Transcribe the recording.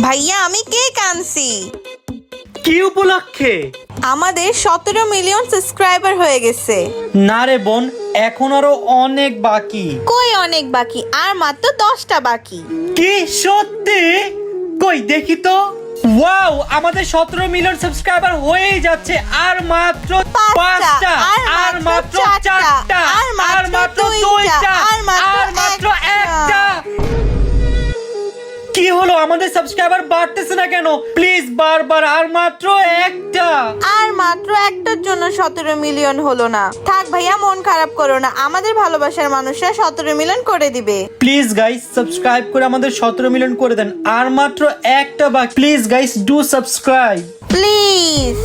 ভাইয়া আমি কেক আনছি। কি উপলক্ষে? আমাদের 17 মিলিয়ন সাবস্ক্রাইবার হয়ে গেছে। না রে বোন, এখন আরো অনেক বাকি। কই অনেক বাকি, আর মাত্র 10টা বাকি। কি সত্যি? কই দেখি তো। ওয়াও, আমাদের 17 মিলিয়ন সাবস্ক্রাইবার হয়েই যাচ্ছে। আর মাত্র 5টা, আর মাত্র 4টা, আর মাত্র 2টা, আর মাত্র 1টা। কি হলো, আমাদের সাবস্ক্রাইবার বাড়তেছে না কেন? প্লিজ বারবার আর মাত্র 1টা। আর মাত্র একটার জন্য 17 মিলিয়ন হলো না। থাক ভাইয়া, মন খারাপ করো না, আমাদের ভালোবাসার মানুষরা 17 মিলিয়ন করে দিবে। প্লিজ গাইস সাবস্ক্রাইব করে আমাদের 17 মিলিয়ন করে দেন। আর মাত্র 1টা বাকি। Please guys do subscribe. Please.